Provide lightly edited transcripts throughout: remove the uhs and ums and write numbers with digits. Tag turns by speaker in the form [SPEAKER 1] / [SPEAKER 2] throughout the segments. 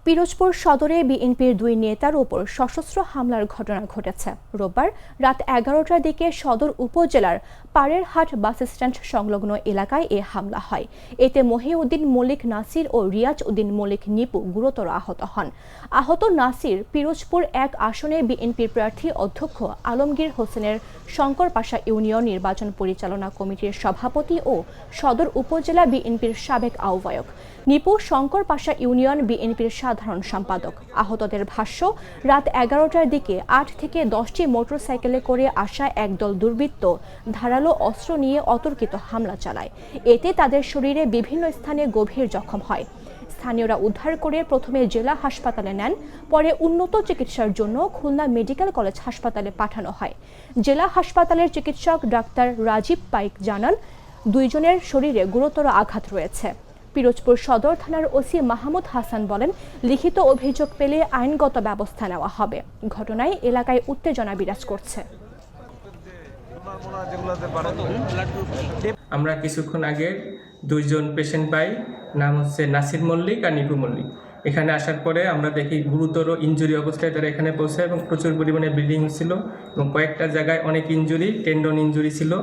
[SPEAKER 1] পিরোজপুর সদরে বিএনপির দুই নেতার উপর সশস্ত্র হামলার ঘটনা ঘটেছে। রোববার রাত 11টার দিকে সদর উপজেলার পাড়েরহাট বাস স্ট্যান্ড সংলগ্ন এলাকায় এ হামলা হয়। এতে মহিউদ্দিন মল্লিক নাসির ও রিয়াজ উদ্দিন মল্লিক নিপু গুরুতর আহত হন। আহত নাসির পিরোজপুর 1 আসনে বিএনপির প্রার্থী অধ্যক্ষ আলমগীর হোসেনের শঙ্করপাশা ইউনিয়ন নির্বাচন পরিচালনা কমিটির সভাপতি ও সদর উপজেলা বিএনপির সাবেক আহ্বায়ক। নিপু শঙ্করপাশা ইউনিয়ন বিএনপির সাধারণ সম্পাদক। আহতদের ভাষ্য, রাত 11টার দিকে 8 থেকে 10টি মোটরসাইকেলে করে আসা একদল দুর্বৃত্ত ধারালো অস্ত্র নিয়ে অতর্কিত হামলা চালায়। এতে তাদের শরীরে বিভিন্ন স্থানে গভীর জখম হয়। স্থানীয়রা উদ্ধার করে প্রথমে জেলা হাসপাতালে নেন, পরে উন্নত চিকিৎসার জন্য খুলনা মেডিকেল কলেজ হাসপাতালে পাঠানো হয়। জেলা হাসপাতালের চিকিৎসক ডাক্তার রাজীব পাইক জানান, দুইজনের শরীরে গুরুতর আঘাত রয়েছে। পিরোজপুর সদর থানার ওসি মাহমুদ হাসান বলেন, লিখিত অভিযোগ পেলে আইনগত ব্যবস্থা নেওয়া হবে। ঘটনায় এলাকায় উত্তেজনা বিরাজ করছে।
[SPEAKER 2] আমরা কিছুক্ষণ আগে দুইজন পেশেন্ট পাই, নাম হচ্ছে নাসির মল্লিক আর নিপু মল্লিক। এখানে আসার পরে আমরা দেখি গুরুতর ইনজুরি অবস্থায় তারা এখানে পৌঁছায় এবং প্রচুর পরিমাণে ব্লিডিং ছিল এবং কয়েকটা জায়গায় অনেক ইনজুরি, টেন্ডন ইনজুরি ছিল।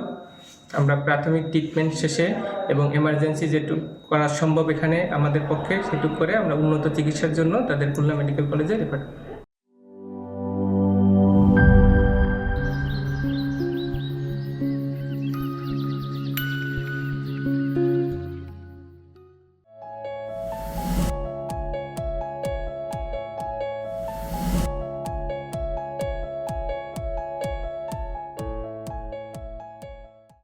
[SPEAKER 2] আমরা প্রাথমিক ট্রিটমেন্ট শেষে এবং এমার্জেন্সি যেটুকু করা সম্ভব এখানে আমাদের পক্ষে সেটুকু করে আমরা উন্নত চিকিৎসার জন্য তাদের খুলনা মেডিকেল কলেজে রেফার করি।